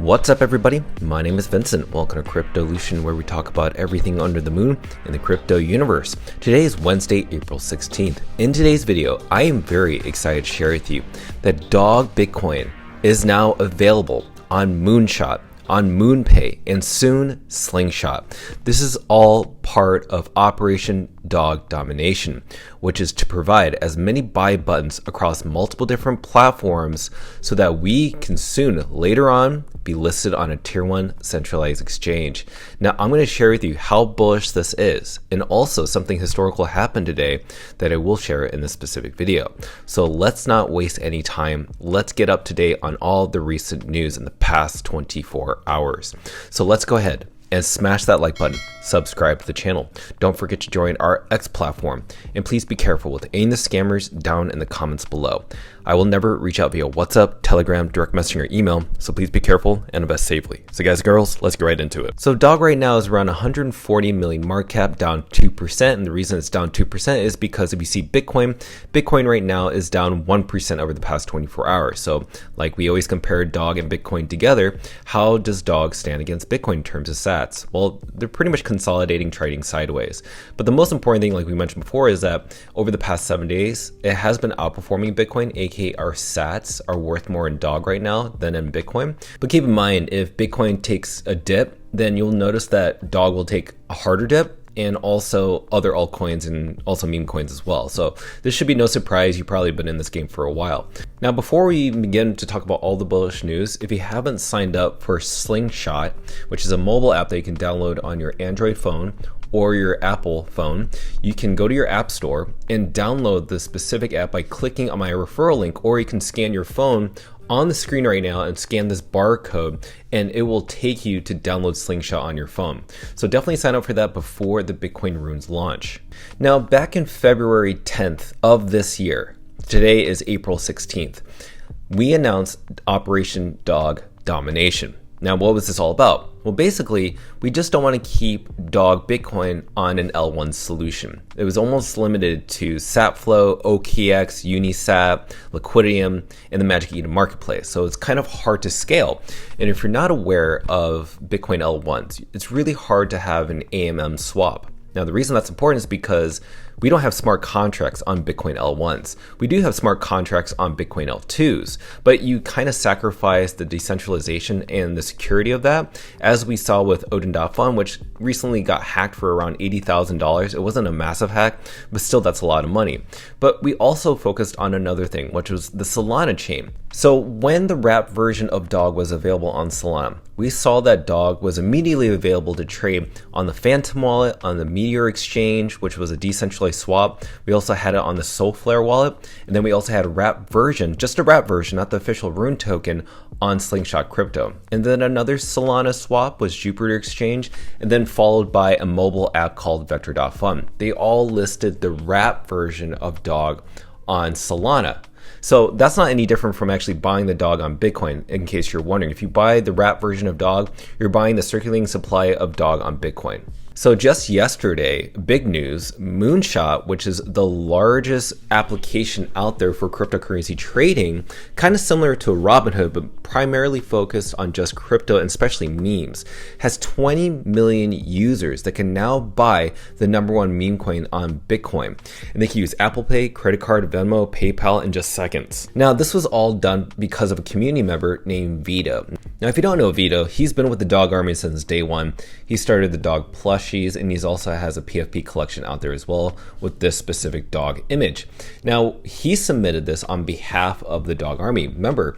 What's up everybody, my name is Vincent. Welcome to Cryptolution, where we talk about everything under the moon in the crypto universe. Today is Wednesday, April 16th. In today's video, I am very excited to share with you that Dog Bitcoin is now available on Moonshot, on MoonPay, and soon SlingShot. This is all part of Operation Dog Domination, which is to provide as many buy buttons across multiple different platforms so that we can soon, later on, be listed on a tier 1 centralized exchange. Now, I'm going to share with you how bullish this is, and also something historical happened today that I will share in this specific video. So let's not waste any time. Let's get up to date on all the recent news in the past 24 hours. So let's go ahead and smash that like button, subscribe to the channel. Don't forget to join our X platform, and please be careful with any of the scammers down in the comments below. I will never reach out via WhatsApp, Telegram, direct messaging, or email, so please be careful and invest safely. So guys and girls, let's get right into it. So Dog right now is around 140 million market cap, down 2%, and the reason it's down 2% is because if you see Bitcoin right now is down 1% over the past 24 hours. So like we always compare Dog and Bitcoin together, how does Dog stand against Bitcoin in terms of sats? Well, they're pretty much consolidating, trading sideways. But the most important thing, like we mentioned before, is that over the past 7 days, it has been outperforming Bitcoin, aka our sats are worth more in Dog right now than in Bitcoin. But keep in mind, if Bitcoin takes a dip, then you'll notice that Dog will take a harder dip, and also other altcoins and also meme coins as well. So this should be no surprise. You've probably been in this game for a while. Now, before we begin to talk about all the bullish news, if you haven't signed up for SlingShot, which is a mobile app that you can download on your Android phone or your Apple phone, you can go to your app store and download the specific app by clicking on my referral link, or you can scan your phone on the screen right now and scan this barcode, and it will take you to download SlingShot on your phone. So definitely sign up for that before the Bitcoin runes launch. Now, back in February 10th of this year, today is April 16th, we announced Operation Dog Domination. Now, what was this all about? Well, basically, we just don't want to keep Dog Bitcoin on an L1 solution. It was almost limited to SatFlow, OKX, Unisat, Liquidium, and the Magic Eden marketplace. So it's kind of hard to scale. And if you're not aware of Bitcoin L1s, it's really hard to have an AMM swap. Now, the reason that's important is because we don't have smart contracts on Bitcoin L1s. We do have smart contracts on Bitcoin L2s, but you kind of sacrifice the decentralization and the security of that, as we saw with odin.fun, which recently got hacked for around $80,000. It wasn't a massive hack, but still that's a lot of money. But we also focused on another thing, which was the Solana chain. So when the wrapped version of Dog was available on Solana, we saw that Dog was immediately available to trade on the Phantom wallet, on the Meteor exchange, which was a decentralized swap. We also had it on the Soulflare wallet, and then we also had a wrapped version, just a wrapped version, not the official Rune token, on slingshotcrypto. And then another Solana swap was Jupiter exchange, and then followed by a mobile app called Vector.fun. They all listed the wrapped version of Dog on Solana. So that's not any different from actually buying the Dog on Bitcoin, in case you're wondering. If you buy the wrapped version of Dog, you're buying the circulating supply of Dog on Bitcoin. So just yesterday, big news, Moonshot, which is the largest application out there for cryptocurrency trading, kind of similar to Robinhood, but primarily focused on just crypto and especially memes, has 20 million users that can now buy the #1 meme coin on Bitcoin. And they can use Apple Pay, credit card, Venmo, PayPal in just seconds. Now, this was all done because of a community member named Vito. Now, if you don't know Vito, he's been with the Dog Army since day one. He started the Dog plushies, and he also has a PFP collection out there as well with this specific Dog image. Now, he submitted this on behalf of the Dog Army. Remember,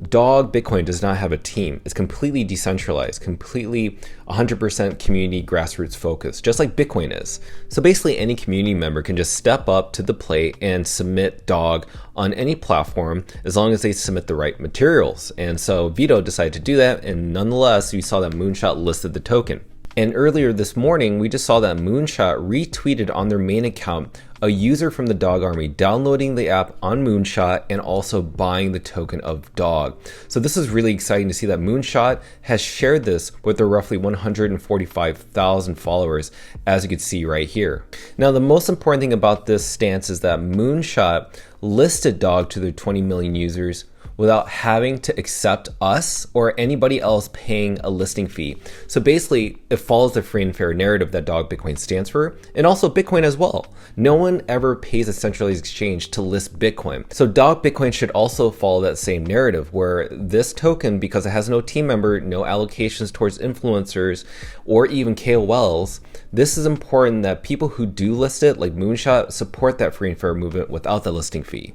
Dog Bitcoin does not have a team. It's completely decentralized, completely 100% community grassroots focused, just like Bitcoin is. So basically any community member can just step up to the plate and submit Dog on any platform as long as they submit the right materials. And so Vito decided to do that, and nonetheless, we saw that Moonshot listed the token. And earlier this morning, we just saw that Moonshot retweeted on their main account a user from the Dog Army downloading the app on Moonshot and also buying the token of Dog. So this is really exciting to see that Moonshot has shared this with their roughly 145,000 followers, as you can see right here. Now, the most important thing about this stance is that Moonshot listed Dog to their 20 million users without having to accept us or anybody else paying a listing fee. So basically, it follows the free and fair narrative that Dog Bitcoin stands for, and also Bitcoin as well. No one ever pays a centralized exchange to list Bitcoin. So Dog Bitcoin should also follow that same narrative, where this token, because it has no team member, no allocations towards influencers or even KOLs, this is important that people who do list it, like Moonshot, support that free and fair movement without the listing fee.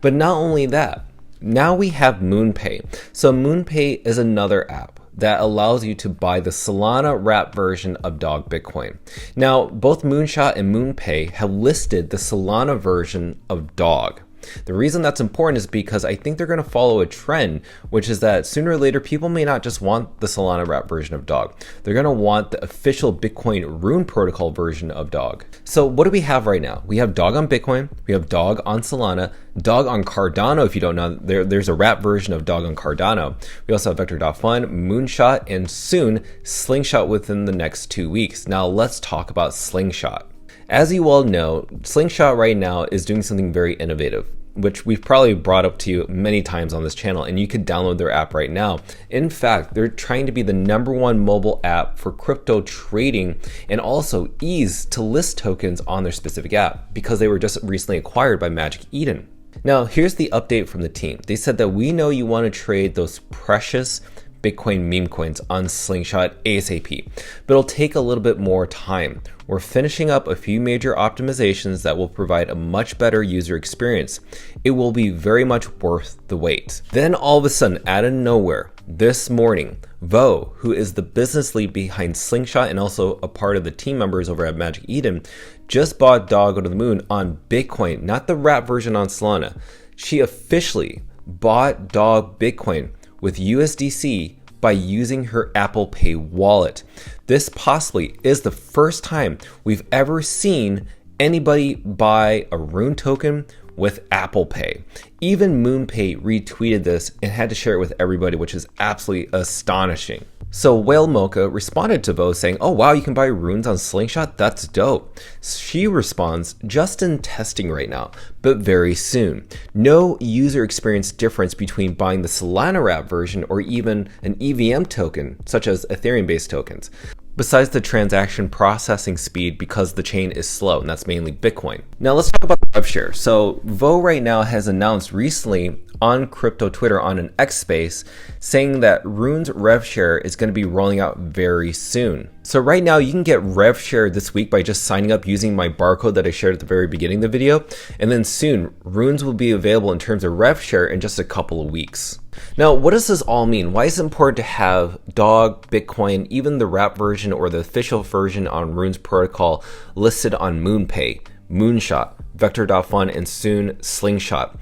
But not only that, now we have MoonPay. So MoonPay is another app that allows you to buy the Solana wrap version of Dog Bitcoin. Now, both Moonshot and MoonPay have listed the Solana version of Dog. The reason that's important is because I think they're going to follow a trend, which is that sooner or later, people may not just want the Solana wrap version of Dog. They're going to want the official Bitcoin Rune Protocol version of Dog. So what do we have right now? We have Dog on Bitcoin, we have Dog on Solana, Dog on Cardano. If you don't know, there's a wrap version of Dog on Cardano. We also have Xverse.App, Moonshot, and soon SlingShot within the next 2 weeks. Now let's talk about SlingShot. As you all know, SlingShot right now is doing something very innovative, which we've probably brought up to you many times on this channel, and you could download their app right now. In fact, they're trying to be the #1 mobile app for crypto trading and also ease to list tokens on their specific app because they were just recently acquired by Magic Eden. Now, here's the update from the team. They said that we know you want to trade those precious Bitcoin meme coins on SlingShot ASAP, but it'll take a little bit more time. We're finishing up a few major optimizations that will provide a much better user experience. It will be very much worth the wait. Then all of a sudden, out of nowhere, this morning, Vo, who is the business lead behind SlingShot and also a part of the team members over at Magic Eden, just bought Dog Go to the Moon on Bitcoin, not the wrap version on Solana. She officially bought Dog Bitcoin with USDC by using her Apple Pay wallet. This possibly is the first time we've ever seen anybody buy a Rune token with Apple Pay. Even MoonPay retweeted this and had to share it with everybody, which is absolutely astonishing. So Whale Mocha responded to Vo saying, "Oh wow, you can buy runes on SlingShot? That's dope." She responds, "Just in testing right now, but very soon. No user experience difference between buying the Solana wrap version or even an EVM token, such as Ethereum-based tokens, besides the transaction processing speed because the chain is slow, and that's mainly Bitcoin." Now let's talk about the rev share. So Vo right now has announced recently on crypto Twitter on an X space saying that Rune's rev share is going to be rolling out very soon. So right now you can get rev share this week by just signing up using my barcode that I shared at the very beginning of the video. And then soon Runes will be available in terms of rev share in just a couple of weeks. Now, what does this all mean? Why is it important to have Dog, Bitcoin, even the wrap version or the official version on Rune's protocol listed on MoonPay, Moonshot, Xverse.App, and soon SlingShot?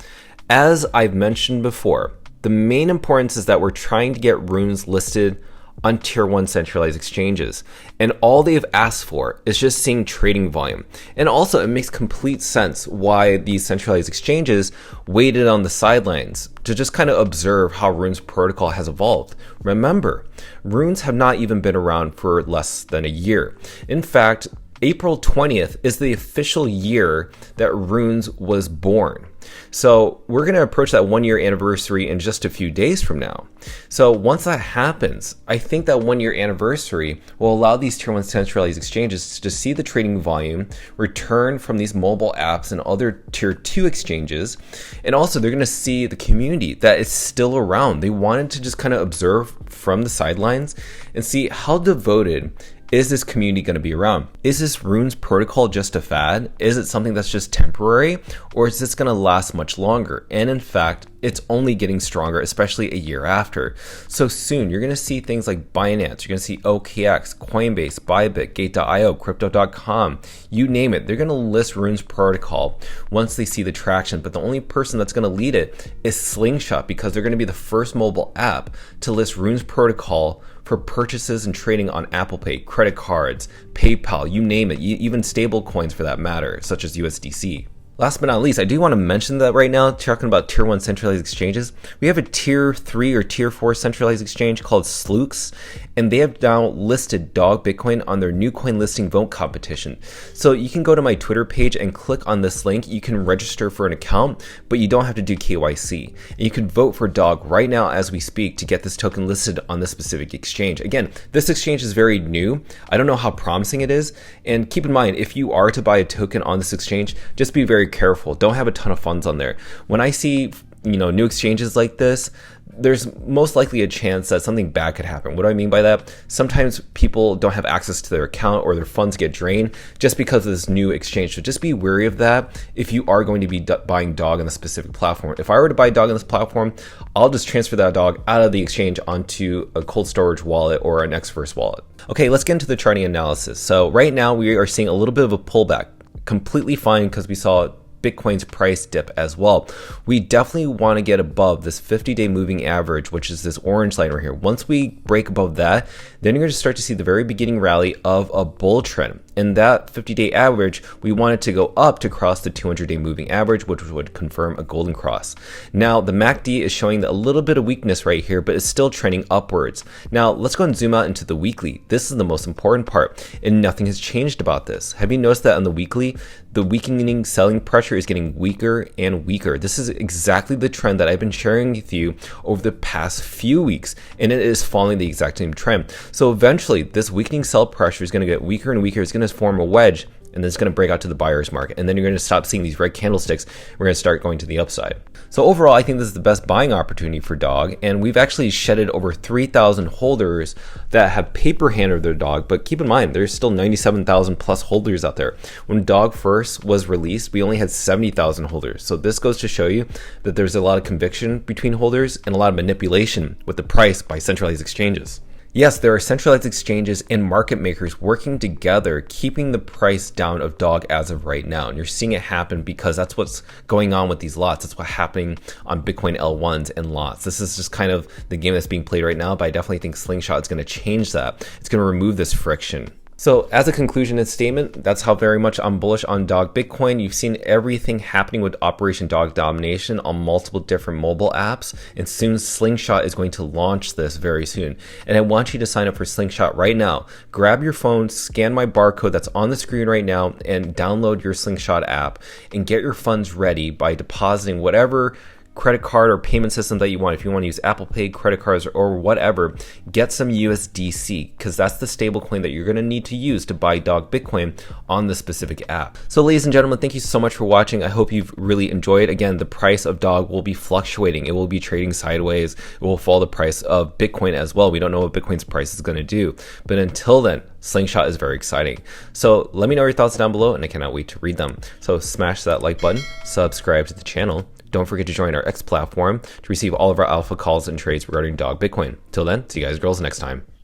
As I've mentioned before, the main importance is that we're trying to get runes listed on tier 1 centralized exchanges, and all they've asked for is just seeing trading volume. And also it makes complete sense why these centralized exchanges waited on the sidelines to just kind of observe how Rune's protocol has evolved. Remember, runes have not even been around for less than a year. In fact, April 20th is the official year that Runes was born. So we're going to approach that 1-year anniversary in just a few days from now. So once that happens, I think that 1-year anniversary will allow these tier 1 centralized exchanges to see the trading volume return from these mobile apps and other tier 2 exchanges. And also they're going to see the community that is still around. They wanted to just kind of observe from the sidelines and see how devoted is this community going to be around? Is this Rune's protocol just a fad? Is it something that's just temporary? Or is this going to last much longer? And in fact, it's only getting stronger, especially a year after. So soon, you're going to see things like Binance, you're going to see OKX, Coinbase, Bybit, Gate.io, Crypto.com, you name it. They're going to list Rune's protocol once they see the traction. But the only person that's going to lead it is SlingShot, because they're going to be the first mobile app to list Rune's protocol for purchases and trading on Apple Pay, credit cards, PayPal, you name it, even stable coins for that matter, such as USDC. Last but not least, I do want to mention that right now, talking about tier 1 centralized exchanges, we have a tier 3 or tier 4 centralized exchange called Slooks, and they have now listed Dog Bitcoin on their new coin listing vote competition. So you can go to my Twitter page and click on this link. You can register for an account, but you don't have to do KYC. And you can vote for Dog right now as we speak to get this token listed on this specific exchange. Again, this exchange is very new. I don't know how promising it is. And keep in mind, if you are to buy a token on this exchange, just be very careful. Don't have a ton of funds on there. When I see new exchanges like this, there's most likely a chance that something bad could happen. What do I mean by that? Sometimes people don't have access to their account or their funds get drained just because of this new exchange. So just be wary of that if you are going to be buying Dog on a specific platform. If I were to buy Dog on this platform, I'll just transfer that Dog out of the exchange onto a cold storage wallet or an Xverse wallet. Okay, let's get into the charting analysis. So right now we are seeing a little bit of a pullback. Completely fine because we saw Bitcoin's price dip as well. We definitely want to get above this 50-day moving average, which is this orange line right here. Once we break above that, then you're going to start to see the very beginning rally of a bull trend. And that 50-day average, we want it to go up to cross the 200-day moving average, which would confirm a golden cross. Now, the MACD is showing a little bit of weakness right here, but it's still trending upwards. Now, let's go and zoom out into the weekly. This is the most important part, and nothing has changed about this. Have you noticed that on the weekly, the weakening selling pressure is getting weaker and weaker? This is exactly the trend that I've been sharing with you over the past few weeks, and it is following the exact same trend. So eventually, this weakening sell pressure is going to get weaker and weaker. It's going to form a wedge, and then it's going to break out to the buyer's market, and then you're going to stop seeing these red candlesticks. We're going to start going to the upside. So overall, I think this is the best buying opportunity for Dog, and we've actually shedded over 3,000 holders that have paper handed their Dog, but keep in mind, there's still 97,000 plus holders out there. When Dog first was released, we only had 70,000 holders. So this goes to show you that there's a lot of conviction between holders and a lot of manipulation with the price by centralized exchanges. Yes, there are centralized exchanges and market makers working together, keeping the price down of Dog as of right now. And you're seeing it happen because that's what's going on with these lots. That's what's happening on Bitcoin L1s and lots. This is just kind of the game that's being played right now, but I definitely think SlingShot is going to change that. It's going to remove this friction. So as a conclusion and statement, that's how very much I'm bullish on Dog Bitcoin. You've seen everything happening with Operation Dog Domination on multiple different mobile apps, and soon SlingShot is going to launch this very soon. And I want you to sign up for SlingShot right now. Grab your phone, scan my barcode that's on the screen right now, and download your SlingShot app and get your funds ready by depositing whatever credit card or payment system that you want. If you want to use Apple Pay, credit cards, or whatever, get some USDC, because that's the stable coin that you're going to need to use to buy Dog Bitcoin on the specific app. So ladies and gentlemen, thank you so much for watching. I hope you've really enjoyed. Again, the price of Dog will be fluctuating. It will be trading sideways. It will follow the price of Bitcoin as well. We don't know what Bitcoin's price is going to do. But until then, SlingShot is very exciting. So let me know your thoughts down below, and I cannot wait to read them. So smash that like button, subscribe to the channel. Don't forget to join our X platform to receive all of our alpha calls and trades regarding Dog Bitcoin. Till then, see you guys girls next time.